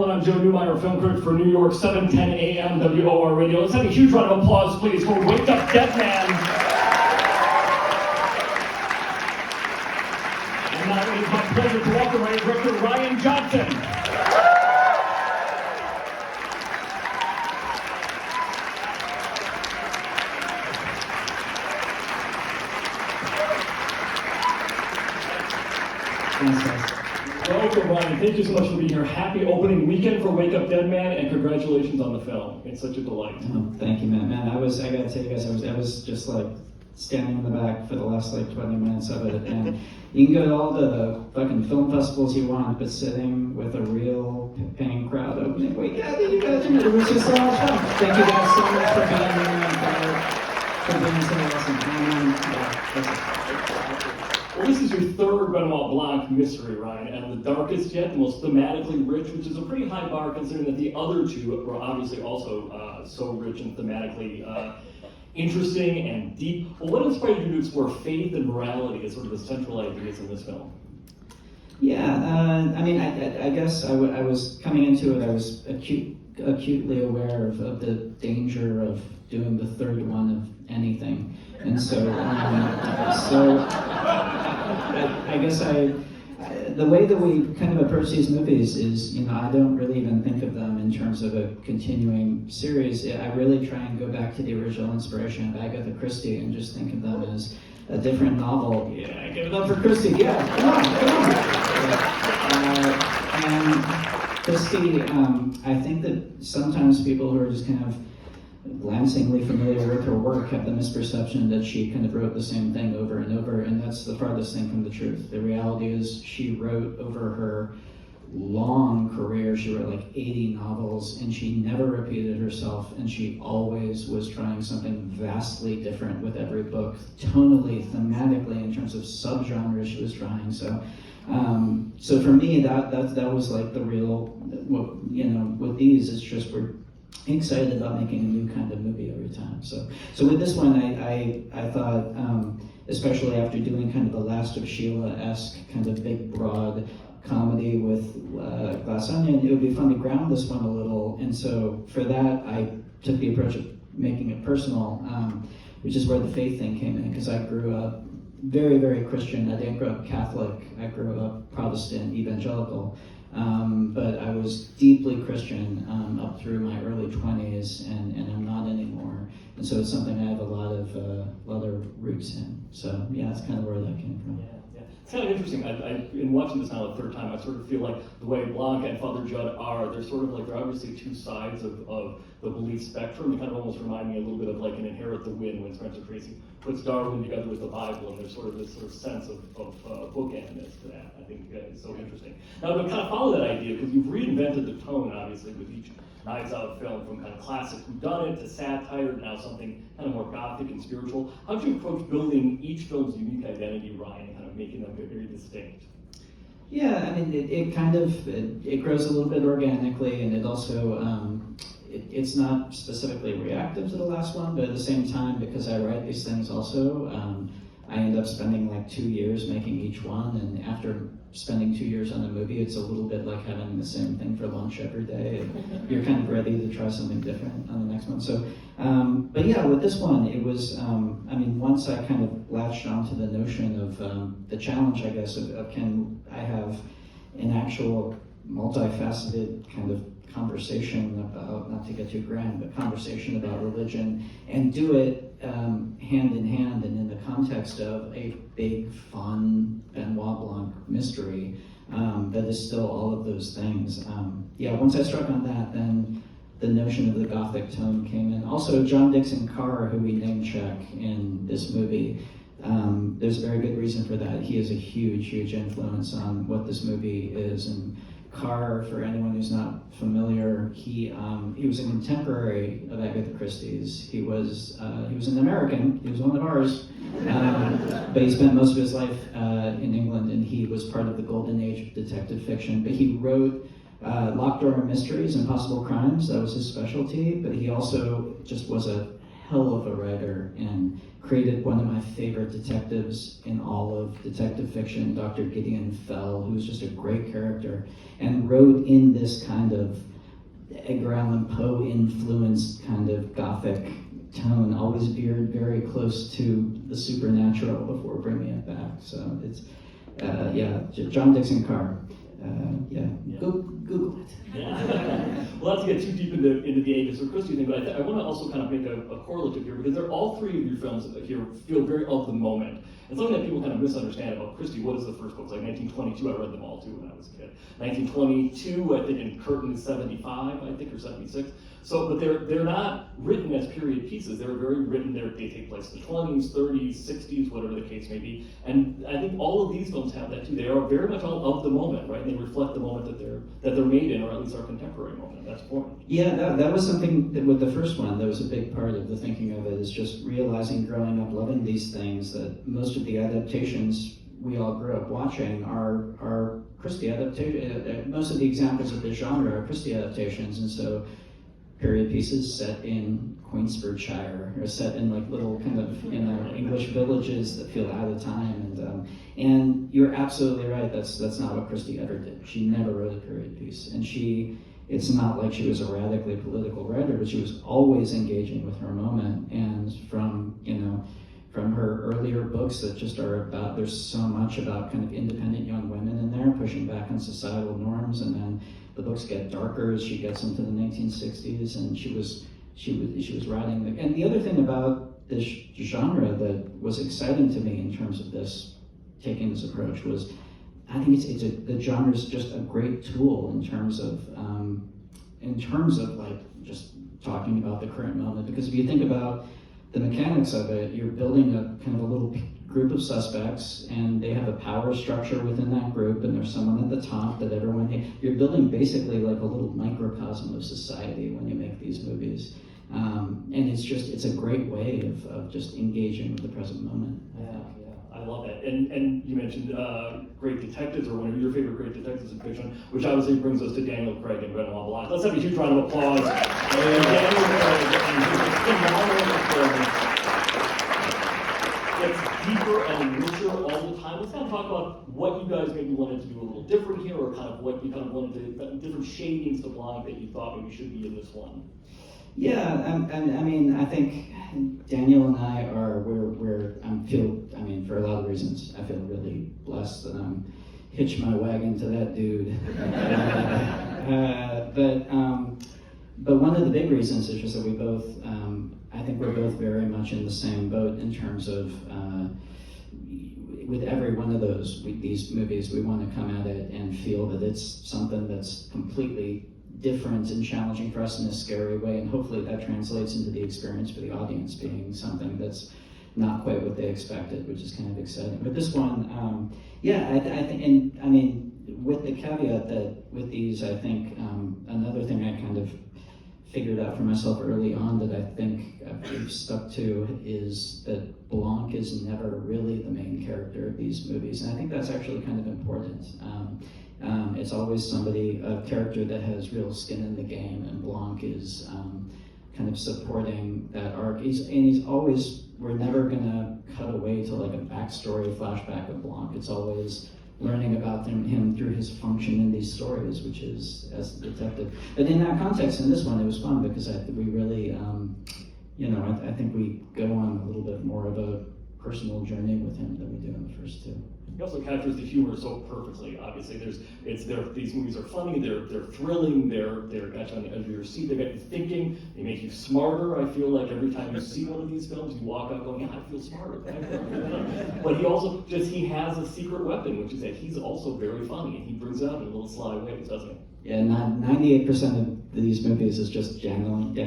I'm Joe Newmeyer, film critic for New York, 710 AM WOR Radio. Let's have a huge round of applause, please, for Wake Up Dead Man. And now it is my pleasure to welcome Director Rian Johnson. Thanks, guys. Welcome, Ryan. Thank you so much for being here. Happy opening weekend for Wake Up Dead Man, and congratulations on the film. It's such a delight. Oh, thank you, man. I gotta tell you guys, I was just like standing in the back for the last like 20 minutes of it, and you can go to all the fucking film festivals you want, but sitting with a real paying crowd opening weekend, you guys, it was just so much fun. Thank you guys so much for being here and for being so awesome. Well, this is your third Benoit Blanc mystery, Ryan, and the darkest yet, the most thematically rich, which is a pretty high bar considering that the other two were obviously also so rich and thematically interesting and deep. Well, what inspired you to explore faith and morality as sort of the central ideas in this film? Yeah, I guess I was coming into it, I was acutely aware of the danger of doing the third one of anything. And so I guess the way that we kind of approach these movies is, I don't really even think of them in terms of a continuing series. I really try and go back to the original inspiration of Agatha Christie and just think of them as a different novel. Yeah, give it up for Christie. Yeah, come on. And Christie, I think that sometimes people who are just kind of glancingly familiar with her work have the misperception that she kind of wrote the same thing over and over, and that's the farthest thing from the truth. The reality is she wrote over her long career, she wrote like 80 novels, and she never repeated herself, and she always was trying something vastly different with every book, tonally, thematically, in terms of subgenres she was trying. So for me, that was like the real, with these, it's just we're excited about making a new kind of movie every time. So with this one, I thought, especially after doing kind of the Last of Sheila-esque kind of big, broad comedy with Glass Onion, it would be fun to ground this one a little. And so for that, I took the approach of making it personal, which is where the faith thing came in, because I grew up very, very Christian. I didn't grow up Catholic. I grew up Protestant, evangelical. But I was deeply Christian up through my early 20s, and I'm not anymore. And so it's something I have a lot of roots in. So yeah, that's kind of where that came from. Yeah. It's kind of interesting. In watching this now the third time, I sort of feel like the way Blanc and Father Jud are, they're obviously two sides of the belief spectrum. They kind of almost remind me a little bit of like an Inherit the Wind when Spencer Tracy puts Darwin together with the Bible, and there's sort of this sort of sense of bookendness to that. I think it's so interesting. Now, to kind of follow that idea, because you've reinvented the tone, obviously, with each Knives Out film, from kind of classic whodunit to satire, to now something kind of more gothic and spiritual. How did you approach building each film's unique identity, Ryan, and kind of making them very distinct? Yeah, it grows a little bit organically, and it also, it's not specifically reactive to the last one, but at the same time, because I write these things also, I end up spending like 2 years making each one, and after spending 2 years on a movie, it's a little bit like having the same thing for lunch every day. You're kind of ready to try something different on the next one. So, but yeah, with this one, it was, once I kind of latched onto the notion of the challenge, I guess, of can I have an actual multifaceted kind of conversation about, not to get too grand, but conversation about religion, and do it hand in hand and in the context of a big, fun Benoit Blanc mystery that is still all of those things. Once I struck on that, then the notion of the Gothic tone came in. Also, John Dixon Carr, who we name check in this movie, there's a very good reason for that. He is a huge, huge influence on what this movie is. And Carr, for anyone who's not familiar, he was a contemporary of Agatha Christie's. He was an American. He was one of ours, but he spent most of his life in England, and he was part of the golden age of detective fiction. But he wrote Locked Door Mysteries and Possible Crimes. That was his specialty. But he also just was a hell of a writer and created one of my favorite detectives in all of detective fiction, Dr. Gideon Fell, who's just a great character, and wrote in this kind of Edgar Allan Poe influenced kind of gothic tone, always veered very close to the supernatural before bringing it back. So it's, John Dixon Carr. Google it. Yeah. Well, not to get too deep into the Agatha Christie thing, but I want to also kind of make a correlative here, because all three of your films here feel very of the moment. And something that people kind of misunderstand about Christie, what is the first book? It's like 1922, I read them all too when I was a kid. 1922, I think in Curtain is 75, I think, or 76. So, but they're not written as period pieces. They're very written. They take place in the 20s, 30s, 60s, whatever the case may be. And I think all of these films have that too. They are very much all of the moment, right? They reflect the moment that they're made in, or at least our contemporary moment. That's important. Yeah, that was something that with the first one, that was a big part of the thinking of it, is just realizing growing up loving these things that most of the adaptations we all grew up watching are Christie adaptations. Most of the examples of the genre are Christie adaptations, and so period pieces set in Queensfordshire, or set in like little kind of English villages that feel out of time. And you're absolutely right. That's not what Christie ever did. She never wrote a period piece, and it's not like she was a radically political writer, but she was always engaging with her moment. And from her earlier books that just are about, there's so much about kind of independent young women in there pushing back on societal norms, and then the books get darker as she gets into the 1960s, and she was writing. And the other thing about this genre that was exciting to me in terms of taking this approach was, I think the genre is just a great tool in terms of like just talking about the current moment. Because if you think about the mechanics of it, you're building a kind of a little group of suspects, and they have a power structure within that group, and there's someone at the top that you're building basically like a little microcosm of society when you make these movies. And it's a great way of just engaging with the present moment. I love that. And you mentioned great detectives, or one of your favorite great detectives in fiction, which obviously brings us to Daniel Craig and Benoit Blanc. Let's have a huge round of applause. And Daniel Craig and his phenomenal performance gets deeper and richer all the time. Let's kind of talk about what you guys maybe wanted to do a little different here, or kind of what you kind of wanted to, different shadings to Blanc that you thought maybe should be in this one. Yeah, and I mean, I think Daniel and I for a lot of reasons, I feel really blessed that I'm hitched my wagon to that dude. But one of the big reasons is just that we both, I think we're both very much in the same boat in terms of, with every one of these movies, we want to come at it and feel that it's something that's completely different and challenging for us in a scary way, and hopefully that translates into the experience for the audience being something that's not quite what they expected, which is kind of exciting. But this one, I think, and I mean, with the caveat that with these, I think another thing I kind of figured out for myself early on that I think I've stuck to is that Blanc is never really the main character of these movies, and I think that's actually kind of important. It's always a character that has real skin in the game, and Blanc is kind of supporting that arc. He's always, we're never gonna cut away to like a backstory flashback of Blanc. It's always learning about him through his function in these stories, which is as a detective. But in that context, in this one, it was fun because we really, I think we go on a little bit more of a personal journey with him than we do in the first two. He also captures the humor so perfectly. Obviously, these movies are funny, they're thrilling, they're got you on the edge of your seat, they got you thinking, they make you smarter. I feel like every time you see one of these films, you walk out going, yeah, I feel smarter. But he has a secret weapon, which is that he's also very funny, and he brings it out in a little sly way, doesn't he? Yeah, 98% of these movies is just Daniel and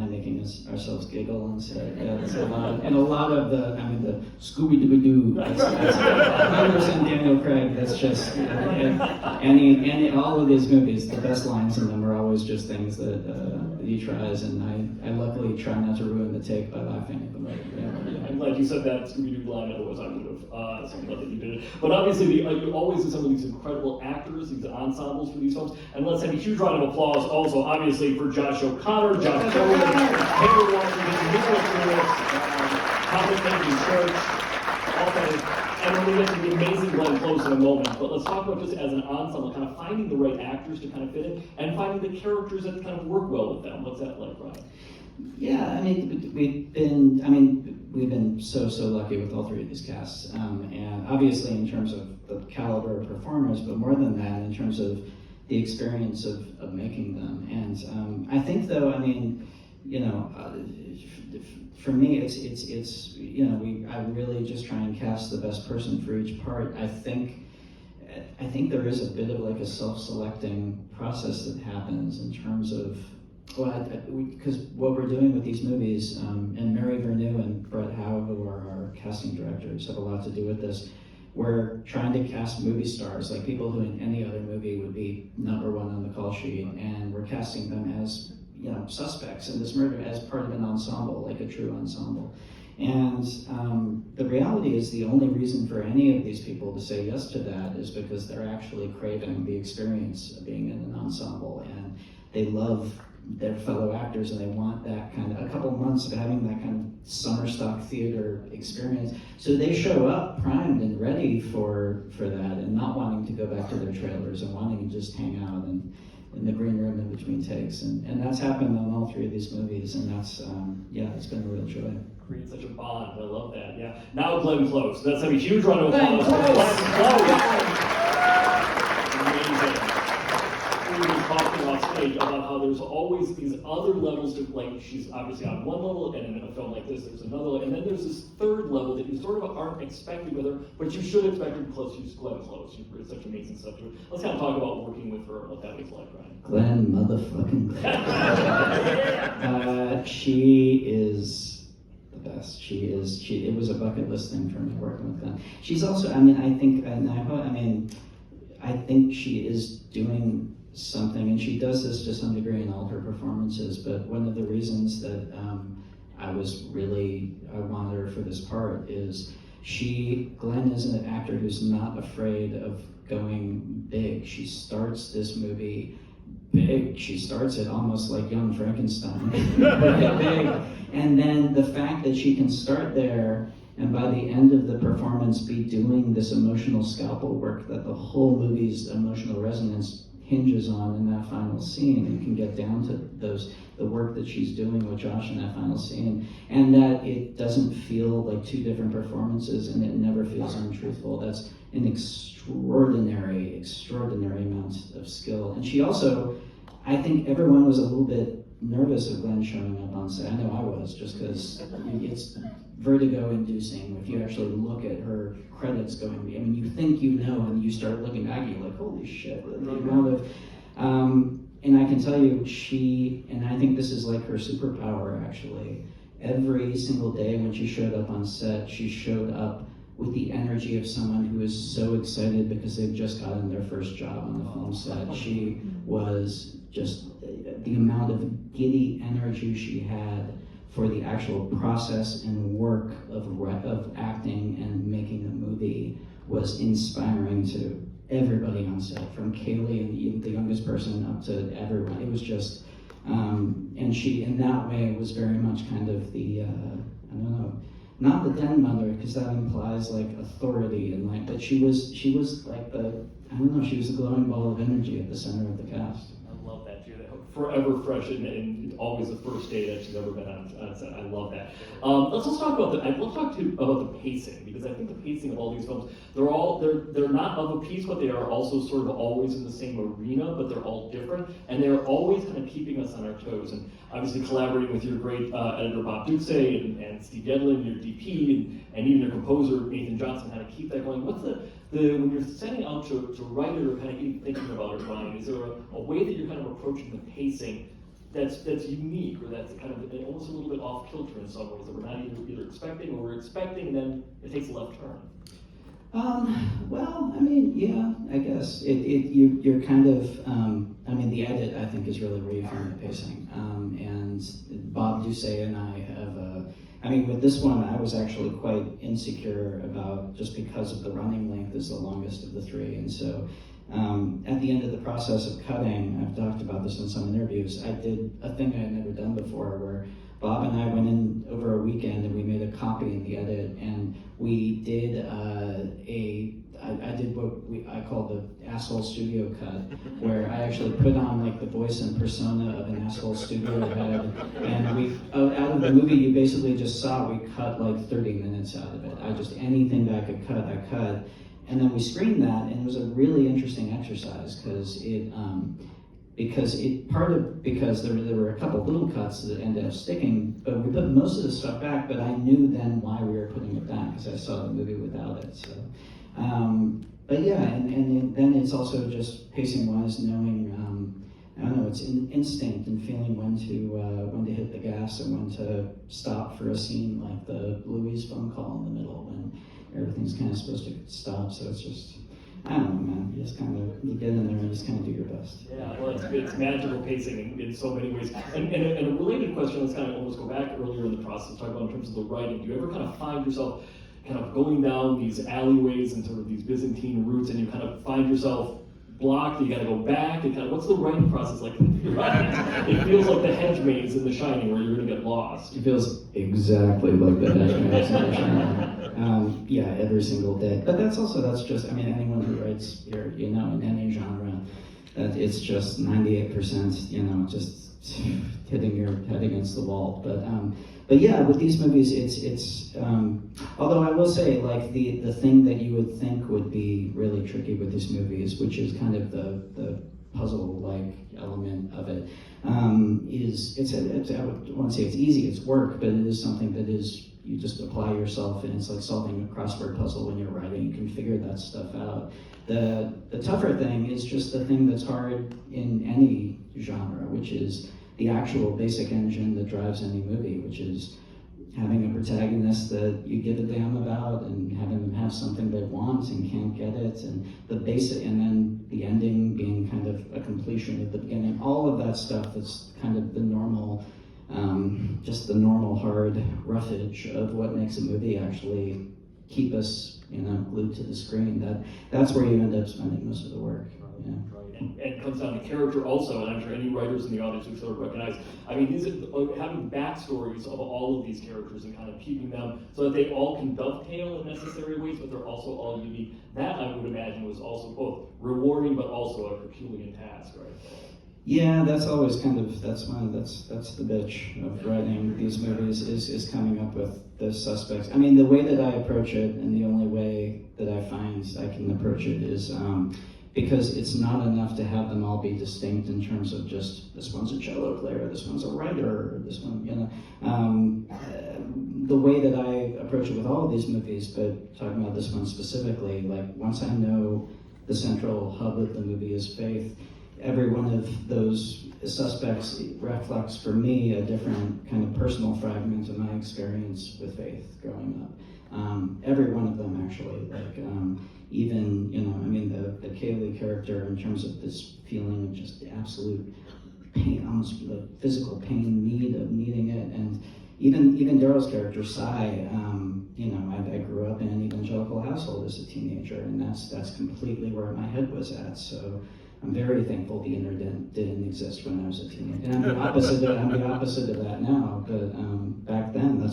I making ourselves giggle and say, yeah, that's a lot of the Scooby-Doo, that's 100% Daniel Craig. That's just all of these movies, the best lines in them are always just things that he tries, and I luckily try not to ruin the take by laughing at them. glad you said that Scooby-Doo line, otherwise I would have something that you did it. But obviously, you always do some of these incredible actors, these ensembles for these films. And let's have a huge round of applause also, obviously, for Josh O'Connor, Josh Cohen, Kerry Washington, Mila Kunis, Haden Church, all kind of. And we're going to get to the amazing Glenn Close in a moment, but let's talk about just as an ensemble, kind of finding the right actors to kind of fit in, and finding the characters that kind of work well with them. What's that like, Ryan? Yeah, I mean, we've been so lucky with all three of these casts, and obviously in terms of the caliber of performers, but more than that, in terms of the experience of making them. And I think, though, I mean, you know, for me, it's you know, I really just try and cast the best person for each part. I think there is a bit of like a self-selecting process that happens in terms of, well, because what we're doing with these movies, and Mary Vernew and Brett Howe, who are our casting directors, have a lot to do with this. We're trying to cast movie stars, like people who in any other movie would be number one on the call sheet, and we're casting them as, you know, suspects in this murder as part of an ensemble, like a true ensemble. And the reality is the only reason for any of these people to say yes to that is because they're actually craving the experience of being in an ensemble, and they love their fellow actors, and they want that kind of a couple months of having that kind of summer stock theater experience. So they show up primed and ready for that, and not wanting to go back to their trailers and wanting to just hang out and in the green room in between takes. And that's happened on all three of these movies, and that's, yeah, it's been a real joy. Create such a bond. I love that. Yeah. Now Glenn Close. Let's have a huge round of applause for Glenn Close. Amazing. We were just talking off stage about how there's always these other levels to, like, she's obviously on one level, and in a film like this, there's another level, and then there's this third level that you sort of aren't expecting with her, but you should expect her because she's Glenn Close. She's written such amazing stuff to her. Let's kind of talk about working with her and what that was like, Ryan. Glenn motherfucking Close. She is the best. It was a bucket list thing for me working with Glenn. She's also, I mean, I think she is doing something, and she does this to some degree in all her performances, but one of the reasons that I wanted her for this part is Glenn is an actor who's not afraid of going big. She starts this movie big. She starts it almost like Young Frankenstein, big. And then the fact that she can start there and by the end of the performance be doing this emotional scalpel work that the whole movie's emotional resonance hinges on in that final scene, and can get down to the work that she's doing with Josh in that final scene, and that it doesn't feel like two different performances, and it never feels untruthful. That's an extraordinary amount of skill. And she also, I think everyone was a little bit nervous of Glenn showing up on set. I know I was, just because it's vertigo-inducing if you actually look at her credits going. I mean, you think you know, and you start looking back, and you're like, holy shit, the amount of... and I can tell you, and I think this is like her superpower, actually, every single day when she showed up on set, she showed up with the energy of someone who is so excited because they've just gotten their first job on the film set. She was just, the amount of giddy energy she had for the actual process and work of acting and making a movie was inspiring to everybody on set, from Cailee and the youngest person up to everyone. It was just, and she, in that way, was very much kind of the, I don't know, not the den mother, because that implies like authority and like, but she was like the, I don't know, she was the glowing ball of energy at the center of the cast. I love that, Jud. Forever fresh and always the first day that she's ever been on set. I love that. Let's talk about the pacing, because I think the pacing of all these films, they're not of a piece, but they are also sort of always in the same arena, but they're all different, and they're always kind of keeping us on our toes. And obviously collaborating with your great editor Bob Duxey and Steve Yedlin, your DP, and even your composer Nathan Johnson, how to keep that going. What's when you're setting out to write it or kind of even thinking about it, Ryan, is there a way that you're kind of approaching the pacing that's unique, or that's kind of almost a little bit off kilter in some ways, that we're not either expecting, or we're expecting and then it takes a left turn? Well, I mean, yeah, I guess you're kind of. I mean, the edit I think is really where you find the pacing. And Bob Doucet and I have. I mean, with this one, I was actually quite insecure about just because of the running length is the longest of the three, and so. At the end of the process of cutting, I've talked about this in some interviews, I did a thing I had never done before where Bob and I went in over a weekend and we made a copy in the edit, and we did I did what I call the asshole studio cut, where I actually put on like the voice and persona of an asshole studio head, and we, out of the movie you basically just saw, we cut like 30 minutes out of it. Anything that I could cut, I cut. And then we screened that, and it was a really interesting exercise because there were a couple little cuts that ended up sticking, but we put most of the stuff back. But I knew then why we were putting it back because I saw the movie without it. So, but yeah, and then it's also just pacing wise, knowing I don't know, it's instinct and feeling when to hit the gas and when to stop for a scene like the Louise phone call in the middle when everything's kind of supposed to stop. So it's just, I don't know, man. You just kind of, you get in there and just kind of do your best. Yeah, well, it's magical pacing in so many ways. And a related question, let's kind of almost go back earlier in the process, talk about in terms of the writing. Do you ever kind of find yourself kind of going down these alleyways and sort of these Byzantine routes, and you kind of find yourself blocked, you gotta go back, and kind of, what's the writing process like? It feels like the hedge maze in The Shining where you're gonna get lost. It feels exactly like the hedge maze in The Shining. Yeah, every single day. But that's just, I mean, anyone who writes here, in any genre, that it's just 98%, just hitting your head against the wall. But yeah, with these movies, it's although I will say, like, the thing that you would think would be really tricky with these movies, which is kind of the puzzle-like element of it, I won't say it's easy, it's work, but it is something that is, you just apply yourself, and it's like solving a crossword puzzle when you're writing. You can figure that stuff out. The tougher thing is just the thing that's hard in any genre, which is the actual basic engine that drives any movie, which is having a protagonist that you give a damn about and having them have something they want and can't get it, and then the ending being kind of a completion at the beginning. All of that stuff that's kind of the normal, just the normal hard roughage of what makes a movie actually keep us, glued to the screen. That's where you end up spending most of the work. Yeah. And it comes down to character also, and I'm sure any writers in the audience would sort of recognize, I mean, having backstories of all of these characters and kind of keeping them so that they all can dovetail in necessary ways, but they're also all unique. That, I would imagine, was also both rewarding, but also a Herculean task, right? Yeah, that's always kind of, that's the bitch of writing these movies, is coming up with the suspects. I mean, the way that I approach it, and the only way that I find I can approach it is, because it's not enough to have them all be distinct in terms of just, this one's a cello player, this one's a writer, this one, the way that I approach it with all of these movies, but talking about this one specifically, like, once I know the central hub of the movie is faith, every one of those suspects reflects for me a different kind of personal fragment of my experience with faith growing up. Every one of them, actually, like, even, the Cailee character, in terms of this feeling of just absolute pain, almost like physical pain, need of needing it, and even Daryl's character, Cy, I grew up in an evangelical household as a teenager, and that's completely where my head was at, so I'm very thankful the internet didn't exist when I was a teenager. And I'm the opposite of that now, but back then,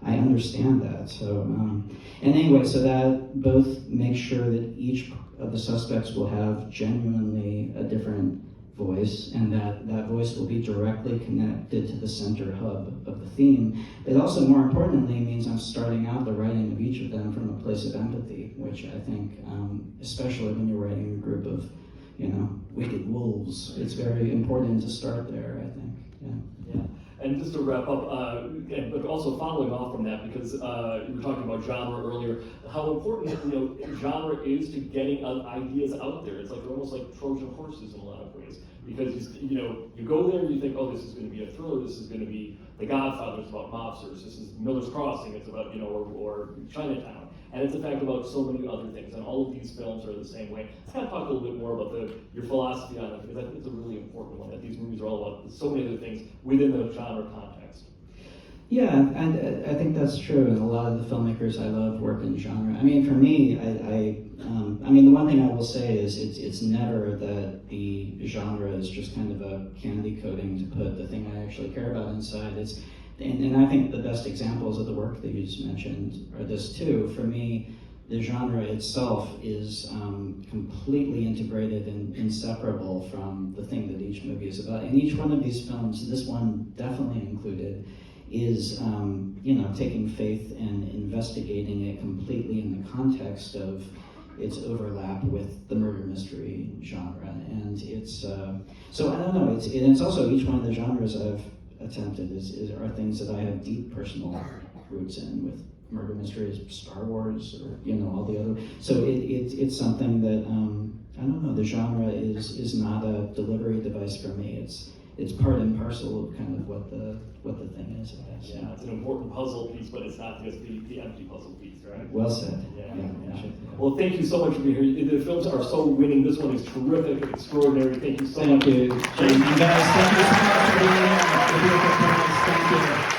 I understand that. So, and anyway, so that both makes sure that each of the suspects will have genuinely a different voice, and that voice will be directly connected to the center hub of the theme. It also, more importantly, means I'm starting out the writing of each of them from a place of empathy, which I think, especially when you're writing a group of, wicked wolves, it's very important to start there, I think. Yeah. And just to wrap up, but also following off from that, because you were talking about genre earlier, how important genre is to getting ideas out there. It's like they're almost like Trojan horses in a lot of ways, because you go there and you think, oh, this is going to be a thriller, this is going to be The Godfather, it's about mobsters, this is Miller's Crossing, it's about or Chinatown, and it's in fact about so many other things, and all of these films are the same way. Let's kind of talk a little bit more about your philosophy on it, because I think it's a really important one, that these movies are all about so many other things within the genre context. Yeah, and I think that's true, and a lot of the filmmakers I love work in genre. I mean, for me, I mean, the one thing I will say is it's never that the genre is just kind of a candy coating to put the thing I actually care about inside. And I think the best examples of the work that you just mentioned are this too. For me, the genre itself is completely integrated and inseparable from the thing that each movie is about. And each one of these films, this one definitely included, is taking faith and investigating it completely in the context of its overlap with the murder mystery genre. And it's so I don't know. It's also each one of the genres I've attempted are things that I have deep personal roots in, with murder mysteries, Star Wars, or all the other. So it's something that I don't know. The genre is not a delivery device for me. It's part and parcel of kind of what the thing is, I guess. Yeah, it's an important puzzle piece, but it's not just the empty puzzle piece, right? Well said. Yeah. Yeah. Well, thank you so much for being here. The films are so winning. This one is terrific, extraordinary. Thank you so much. Thank you, Jane. You guys, thank you so much for being here. Thank you.